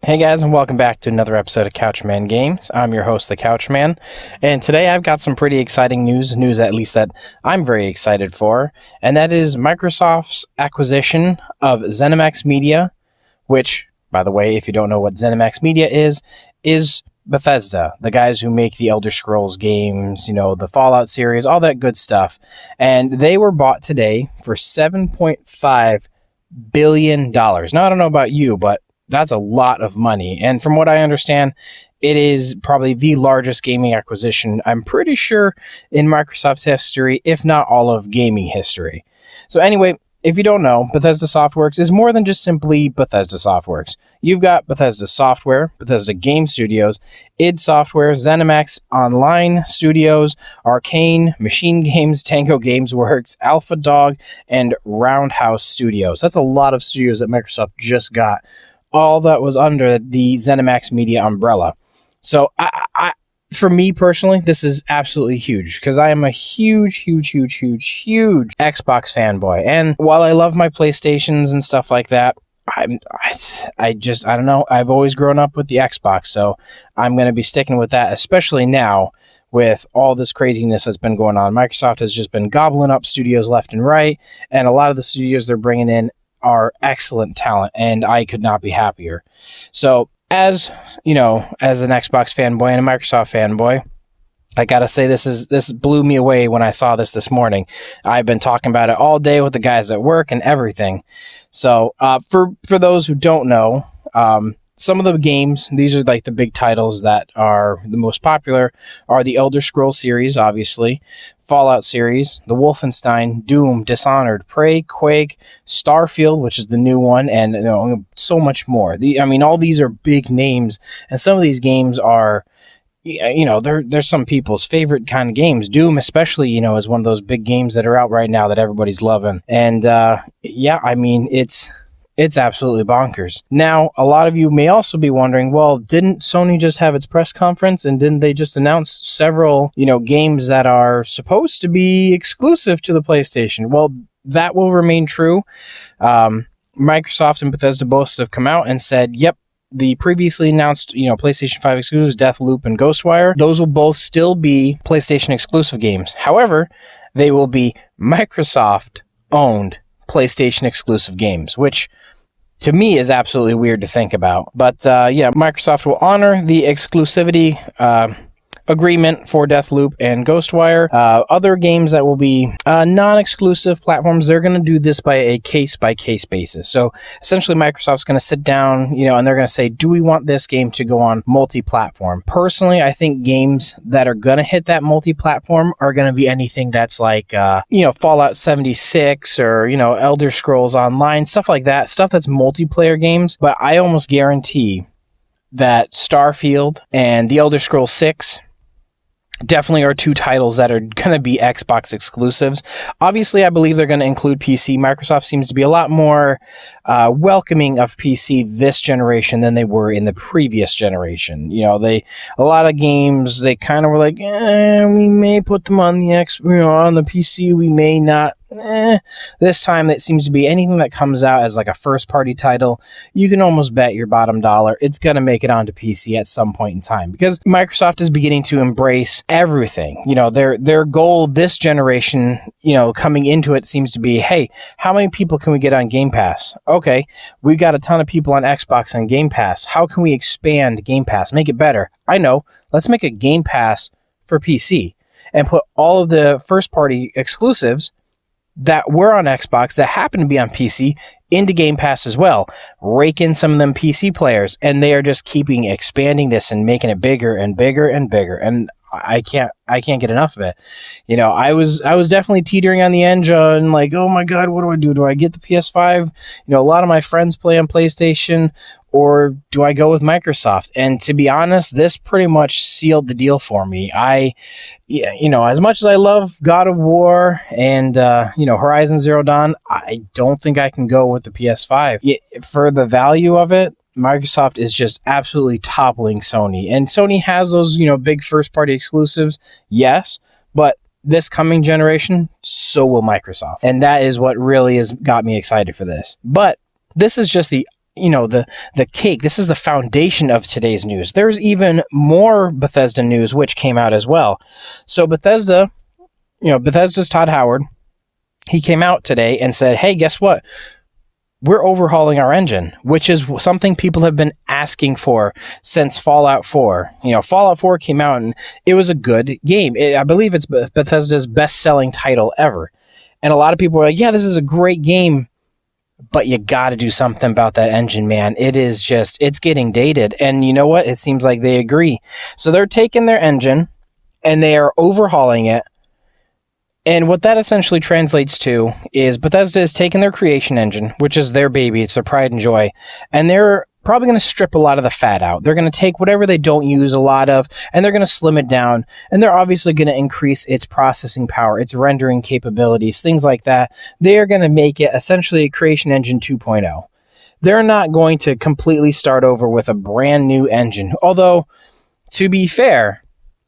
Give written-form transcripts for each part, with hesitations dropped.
Hey guys, and welcome back to another episode of Couchman Games. I'm your host, the Couchman, and today I've got some pretty exciting news at least that I'm very excited for, and that is Microsoft's acquisition of Zenimax Media, which, by the way, if you don't know what Zenimax Media is Bethesda, the guys who make the Elder Scrolls games, the Fallout series, all that good stuff, and they were bought today for $7.5 billion. Now, I don't know about you, but that's a lot of money. And from what I understand, it is probably the largest gaming acquisition, I'm pretty sure, in Microsoft's history, if not all of gaming history. So anyway, if you don't know, Bethesda Softworks is more than just simply Bethesda Softworks. You've got Bethesda Software, Bethesda Game Studios, id Software, ZeniMax Online Studios, Arcane, Machine Games, Tango Games Works, Alpha Dog, and Roundhouse Studios. That's a lot of studios that Microsoft just got. All that was under the ZeniMax Media umbrella. So for me personally, this is absolutely huge because I am a huge Xbox fanboy. And while I love my PlayStations and stuff like that, I don't know. I've always grown up with the Xbox, so I'm going to be sticking with that, especially now with all this craziness that's been going on. Microsoft has just been gobbling up studios left and right, and a lot of the studios they're bringing in are excellent talent, and I could not be happier. So, as an Xbox fanboy and a Microsoft fanboy, I gotta say this blew me away when I saw this morning. I've been talking about it all day with the guys at work and everything. So, for those who don't know, some of the games, these are like the big titles that are the most popular, are the Elder Scrolls series, obviously, Fallout series, the Wolfenstein, Doom, Dishonored, Prey, Quake, Starfield, which is the new one, and so much more. All these are big names, and some of these games are, they're some people's favorite kind of games. Doom, especially, is one of those big games that are out right now that everybody's loving. And it's absolutely bonkers. Now, a lot of you may also be wondering, well, didn't Sony just have its press conference and didn't they just announce several, games that are supposed to be exclusive to the PlayStation? Well, that will remain true. Microsoft and Bethesda both have come out and said, yep, the previously announced, PlayStation 5 exclusives, Deathloop and Ghostwire, those will both still be PlayStation exclusive games. However, they will be Microsoft-owned PlayStation exclusive games, which to me is absolutely weird to think about. But Microsoft will honor the exclusivity agreement for Deathloop and Ghostwire. Other games that will be non-exclusive platforms, they're going to do this by a case-by-case basis. So essentially Microsoft's going to sit down, and they're going to say, do we want this game to go on multi-platform? Personally, I think games that are going to hit that multi-platform are going to be anything that's like, Fallout 76 or, Elder Scrolls Online, stuff like that, stuff that's multiplayer games. But I almost guarantee that Starfield and the Elder Scrolls 6 definitely are two titles that are going to be Xbox exclusives. Obviously, I believe they're going to include PC. Microsoft seems to be a lot more welcoming of PC this generation than they were in the previous generation. A lot of games, they kind of were like, we may put them on the on the PC, we may not. This time it seems to be anything that comes out as like a first party title, you can almost bet your bottom dollar it's going to make it onto PC at some point in time, because Microsoft is beginning to embrace everything. Their goal this generation, coming into it seems to be, hey, how many people can we get on Game Pass? Okay, we've got a ton of people on Xbox and Game Pass. How can we expand Game Pass, make it better? I know, let's make a Game Pass for PC and put all of the first party exclusives that were on Xbox that happen to be on PC into Game Pass as well. Rake in some of them PC players, and they are just keeping expanding this and making it bigger and bigger and bigger. And I can't get enough of it. I was definitely teetering on the edge on like, oh my God, what do I do? Do I get the PS5? A lot of my friends play on PlayStation, or do I go with Microsoft? And to be honest, this pretty much sealed the deal for me. As much as I love God of War and, Horizon Zero Dawn, I don't think I can go with the PS5. For the value of it, Microsoft is just absolutely toppling Sony. And Sony has those, big first-party exclusives, yes, but this coming generation, so will Microsoft. And that is what really has got me excited for this. But this is just the the cake. This is the foundation of today's news. There's even more Bethesda news which came out as well. So Bethesda's Todd Howard, he came out today and said, hey, guess what? We're overhauling our engine, which is something people have been asking for since Fallout 4. Fallout 4 came out and it was a good game. I believe it's Bethesda's best-selling title ever. And a lot of people are like, yeah, this is a great game, but you got to do something about that engine, man. It's getting dated. And you know what? It seems like they agree. So they're taking their engine and they are overhauling it. And what that essentially translates to is Bethesda is taking their creation engine, which is their baby, it's their pride and joy, and they're probably going to strip a lot of the fat out. They're going to take whatever they don't use a lot of, and they're going to slim it down, and they're obviously going to increase its processing power, its rendering capabilities, things like that. They are going to make it essentially a creation engine 2.0. They're not going to completely start over with a brand new engine, although, to be fair,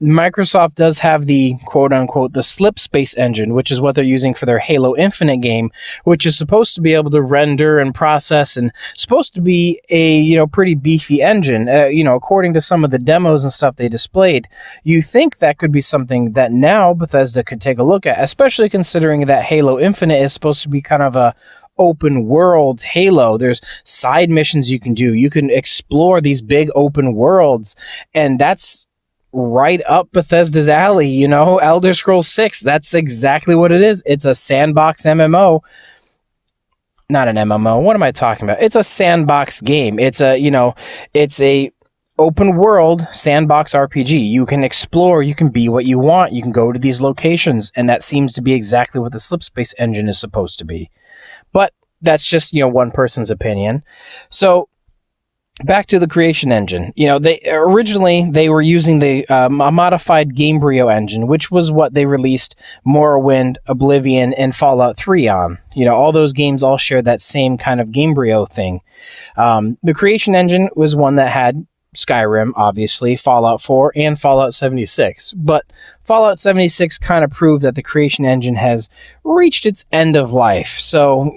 Microsoft does have the quote-unquote the slip space engine, which is what they're using for their Halo Infinite game, which is supposed to be able to render and process and supposed to be a pretty beefy engine. According to some of the demos and stuff they displayed, you think that could be something that now Bethesda could take a look at, especially considering that Halo Infinite is supposed to be kind of a open world Halo. There's side missions you can do. You can explore these big open worlds, and that's right up Bethesda's alley. Elder Scrolls 6, that's exactly what it is. It's a sandbox MMO. Not an MMO. What am I talking about? It's a sandbox game. It's a open world sandbox RPG. You can explore, you can be what you want, you can go to these locations, and that seems to be exactly what the Slipspace engine is supposed to be. But that's just, one person's opinion. So back to the creation engine. They originally were using a modified Gamebryo engine, which was what they released Morrowind, Oblivion, and Fallout 3 on. All those games all share that same kind of Gamebryo thing. The creation engine was one that had Skyrim, obviously, Fallout 4, and Fallout 76. But Fallout 76 kind of proved that the creation engine has reached its end of life. So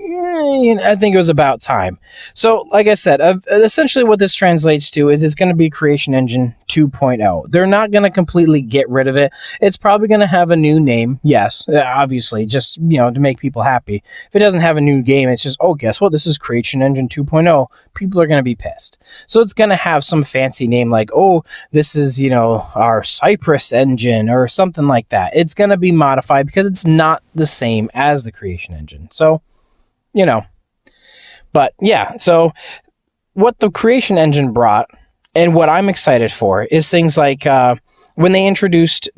I think it was about time. So, like I said, essentially what this translates to is it's going to be Creation Engine 2.0. They're not going to completely get rid of it. It's probably going to have a new name. Yes, obviously, just, to make people happy. If it doesn't have a new game, it's just, oh, guess what? This is Creation Engine 2.0. People are going to be pissed. So it's going to have some fancy name like, oh, this is, our Cypress engine or something like that. It's going to be modified because it's not the same as the Creation Engine. So, but yeah, so what the Creation Engine brought and what I'm excited for is things like when they introduced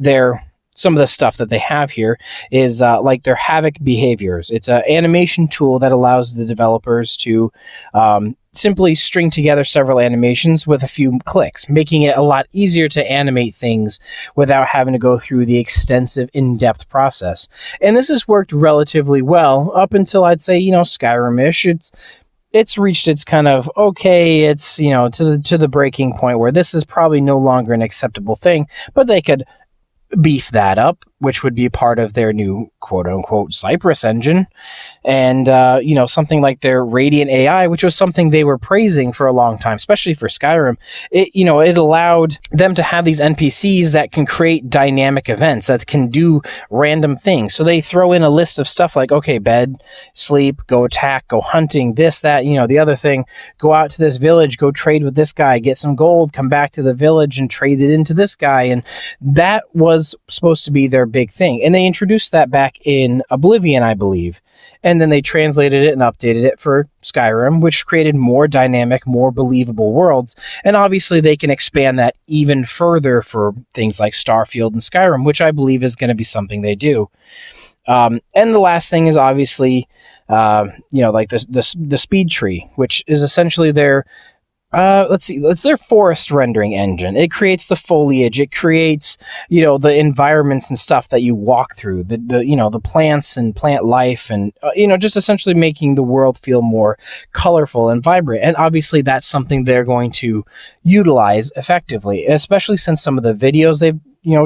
some of the stuff that they have here is like their Havoc behaviors. It's an animation tool that allows the developers to simply string together several animations with a few clicks, making it a lot easier to animate things without having to go through the extensive, in-depth process. And this has worked relatively well up until, I'd say, Skyrim-ish. It's reached its kind of, okay, it's, to the breaking point where this is probably no longer an acceptable thing, but they could beef that up, which would be part of their new quote-unquote Cypress engine. And, something like their Radiant AI, which was something they were praising for a long time, especially for Skyrim. It allowed them to have these NPCs that can create dynamic events, that can do random things. So they throw in a list of stuff like, okay, bed, sleep, go attack, go hunting, this, that, the other thing, go out to this village, go trade with this guy, get some gold, come back to the village and trade it into this guy. And that was supposed to be their big thing. And they introduced that back in Oblivion, I believe. And then they translated it and updated it for Skyrim, which created more dynamic, more believable worlds. And obviously they can expand that even further for things like Starfield and Skyrim, which I believe is going to be something they do. And the last thing is obviously, like the speed tree, which is essentially their it's their forest rendering engine. It creates the foliage. It creates, the environments and stuff that you walk through, the plants and plant life and, just essentially making the world feel more colorful and vibrant. And obviously that's something they're going to utilize effectively, especially since some of the videos they've,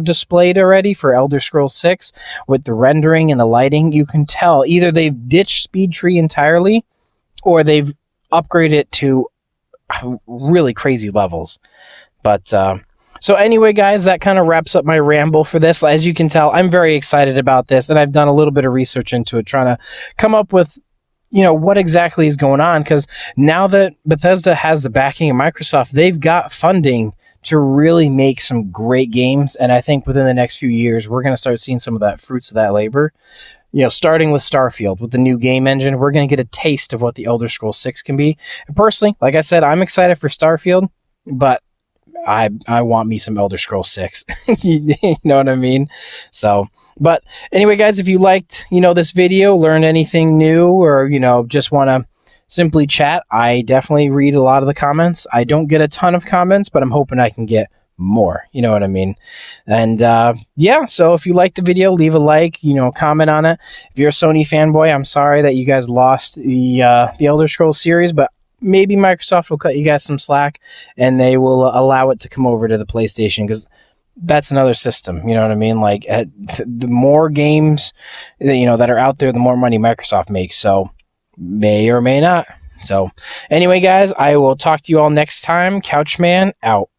displayed already for Elder Scrolls 6 with the rendering and the lighting. You can tell either they've ditched speed tree entirely or they've upgraded it to really crazy levels. But so anyway, guys, that kind of wraps up my ramble for this. As you can tell, I'm very excited about this, and I've done a little bit of research into it, trying to come up with, what exactly is going on, because now that Bethesda has the backing of Microsoft, they've got funding to really make some great games, and I think within the next few years, we're going to start seeing some of that fruits of that labor. Starting with Starfield, with the new game engine, we're going to get a taste of what the Elder Scrolls 6 can be. And personally, like I said, I'm excited for Starfield, but I want me some Elder Scrolls 6. You know what I mean? So, but anyway, guys, if you liked, this video, learned anything new, or, just want to simply chat, I definitely read a lot of the comments. I don't get a ton of comments, but I'm hoping I can get more. You know what I mean? And yeah, so if you liked the video, leave a like, comment on it. If you're a Sony fanboy, I'm sorry that you guys lost the Elder Scrolls series, but maybe Microsoft will cut you guys some slack and they will allow it to come over to the PlayStation, because that's another system. You know what I mean? Like, the more games that are out there, the more money Microsoft makes. So may or may not. So anyway, guys, I will talk to you all next time. Couchman out.